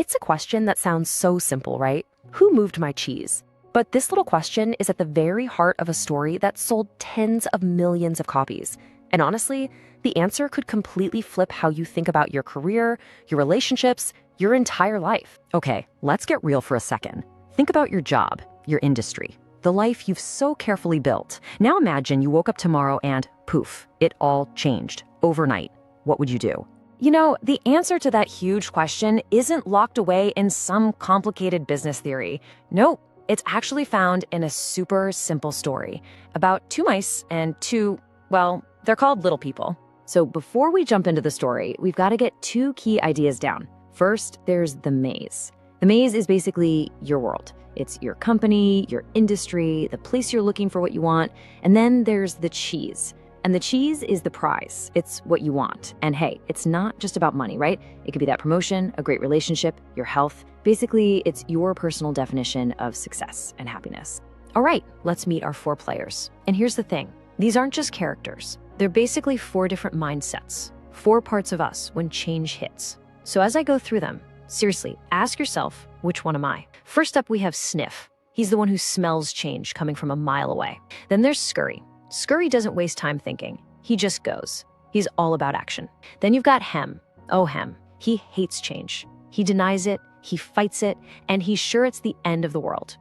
It's a question that sounds so simple, right? Who moved my cheese? But this little question is at the very heart of a story that sold tens of millions of copies. And honestly, the answer could completely flip how you think about your career, your relationships, your entire life. Okay, let's get real for a second. Think about your job, your industry, the life you've so carefully built. Now imagine you woke up tomorrow and poof, it all changed overnight. What would you do? You know, the answer to that huge question isn't locked away in some complicated business theory. Nope, it's actually found in a super simple story about two mice and two, well, they're called little people. So before we jump into the story, we've got to get two key ideas down. First, there's the maze. The maze is basically your world. It's your company, your industry, the place you're looking for what you want. And then there's the cheese. And the cheese is the prize. It's what you want. And hey, it's not just about money, right? It could be that promotion, a great relationship, your health. Basically, it's your personal definition of success and happiness. All right, let's meet our four players. And here's the thing. These aren't just characters. They're basically four different mindsets, four parts of us when change hits. So as I go through them, seriously, ask yourself, which one am I? First up, we have Sniff. He's the one who smells change coming from a mile away. Then there's Scurry. Scurry doesn't waste time thinking. He just goes. He's all about action. Then you've got Hem. Oh, Hem. He hates change. He denies it, he fights it, and he's sure it's the end of the world.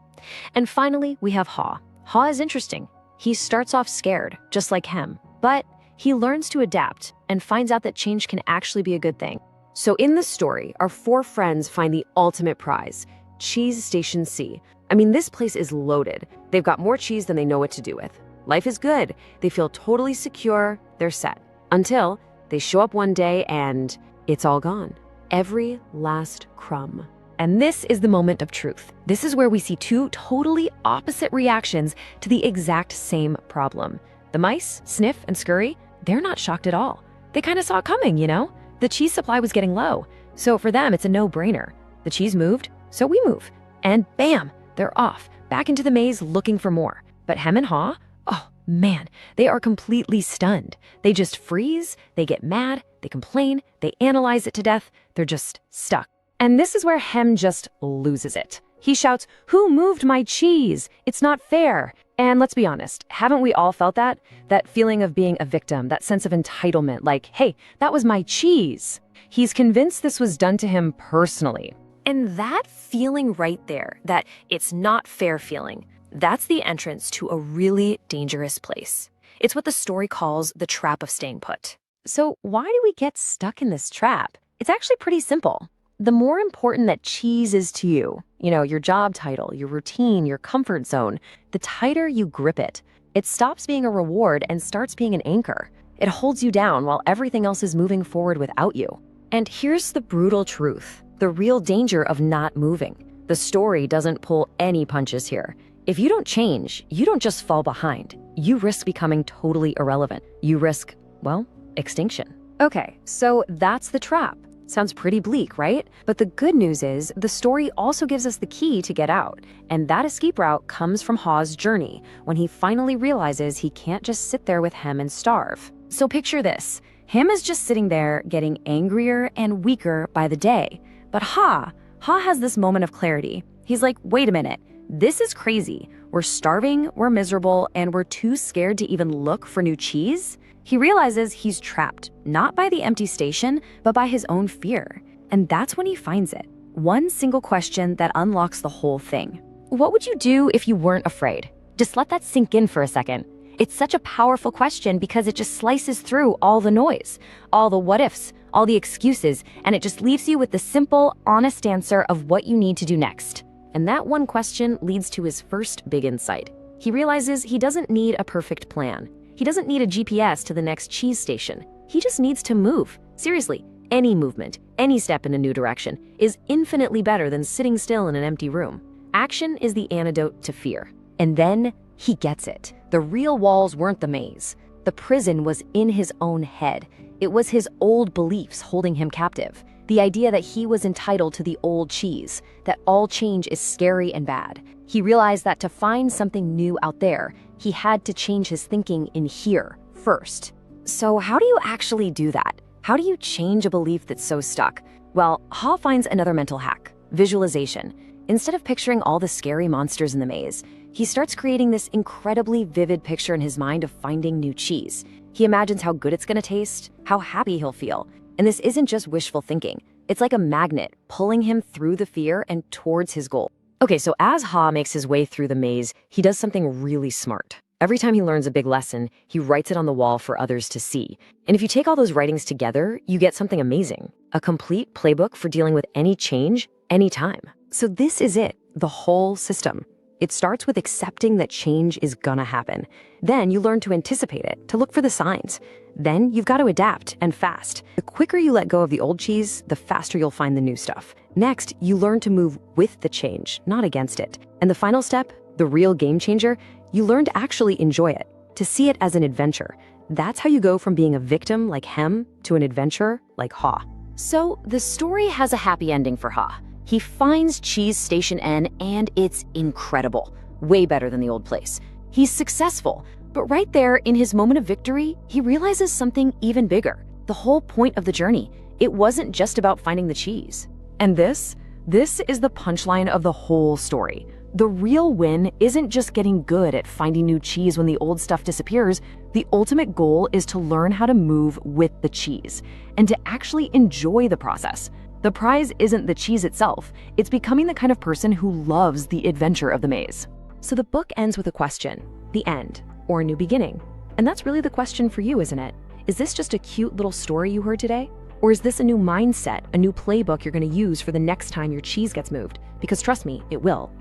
And finally, we have Haw. Haw is interesting. He starts off scared, just like Hem, but he learns to adapt and finds out that change can actually be a good thing. So in this story, our four friends find the ultimate prize, Cheese Station C. I mean, this place is loaded. They've got more cheese than they know what to do with. Life is good. They feel totally secure. They're set. Until they show up one day and it's all gone. Every last crumb. And this is the moment of truth. This is where we see two totally opposite reactions to the exact same problem. The mice, Sniff and Scurry, they're not shocked at all. They kind of saw it coming, you know? The cheese supply was getting low. So for them, it's a no-brainer. The cheese moved, so we move. And bam, they're off, back into the maze looking for more. But Hem and Haw, oh man, they are completely stunned. They just freeze, they get mad, they complain, they analyze it to death, they're just stuck. And this is where Hem just loses it. He shouts, "Who moved my cheese? It's not fair." And let's be honest, haven't we all felt that? That feeling of being a victim, that sense of entitlement, like, hey, that was my cheese. He's convinced this was done to him personally. And that feeling right there, that it's not fair feeling, that's the entrance to a really dangerous place. It's what the story calls the trap of staying put. So why do we get stuck in this trap? It's actually pretty simple. The more important that cheese is to you, your job title, your routine, your comfort zone, the tighter you grip it. It stops being a reward and starts being an anchor. It holds you down while everything else is moving forward without you. And here's the brutal truth, the real danger of not moving. The story doesn't pull any punches here. If you don't change, you don't just fall behind. You risk becoming totally irrelevant. You risk, well, extinction. Okay, so that's the trap. Sounds pretty bleak, right? But the good news is the story also gives us the key to get out. And that escape route comes from Haw's journey, when he finally realizes he can't just sit there with Hem and starve. So picture this. Hem is just sitting there getting angrier and weaker by the day. But Haw has this moment of clarity. He's like, wait a minute, this is crazy. We're starving, we're miserable, and we're too scared to even look for new cheese? He realizes he's trapped, not by the empty station, but by his own fear. And that's when he finds it. One single question that unlocks the whole thing. What would you do if you weren't afraid? Just let that sink in for a second. It's such a powerful question because it just slices through all the noise, all the what ifs, all the excuses, and it just leaves you with the simple, honest answer of what you need to do next. And that one question leads to his first big insight. He realizes he doesn't need a perfect plan. He doesn't need a GPS to the next cheese station. He just needs to move. Seriously, any movement, any step in a new direction is infinitely better than sitting still in an empty room. Action is the antidote to fear. And then he gets it. The real walls weren't the maze. The prison was in his own head. It was his old beliefs holding him captive. The idea that he was entitled to the old cheese, that all change is scary and bad. He realized that to find something new out there, he had to change his thinking in here first. So how do you actually do that? How do you change a belief that's so stuck? Well, Haw finds another mental hack. visualization. Instead of picturing all the scary monsters in the maze, he starts creating this incredibly vivid picture in his mind of finding new cheese. He imagines how good it's going to taste, how happy he'll feel. And this isn't just wishful thinking. It's like a magnet pulling him through the fear and towards his goal. Okay, so as Ha makes his way through the maze, he does something really smart. Every time he learns a big lesson, he writes it on the wall for others to see. And if you take all those writings together, you get something amazing. A complete playbook for dealing with any change, anytime. So this is it, the whole system. It starts with accepting that change is gonna happen. Then you learn to anticipate it, to look for the signs. Then you've got to adapt, and fast. The quicker you let go of the old cheese, the faster you'll find the new stuff. Next, you learn to move with the change, not against it. And the final step, the real game changer, you learn to actually enjoy it, to see it as an adventure. That's how you go from being a victim like Hem to an adventurer like Ha. So the story has a happy ending for Ha. He finds Cheese Station N and it's incredible. Way better than the old place. He's successful, but right there in his moment of victory, he realizes something even bigger. The whole point of the journey. It wasn't just about finding the cheese. And this is the punchline of the whole story. The real win isn't just getting good at finding new cheese when the old stuff disappears. The ultimate goal is to learn how to move with the cheese and to actually enjoy the process. The prize isn't the cheese itself. It's becoming the kind of person who loves the adventure of the maze. So the book ends with a question, the end, or a new beginning. And that's really the question for you, isn't it? Is this just a cute little story you heard today? Or is this a new mindset, a new playbook you're going to use for the next time your cheese gets moved? Because trust me, it will.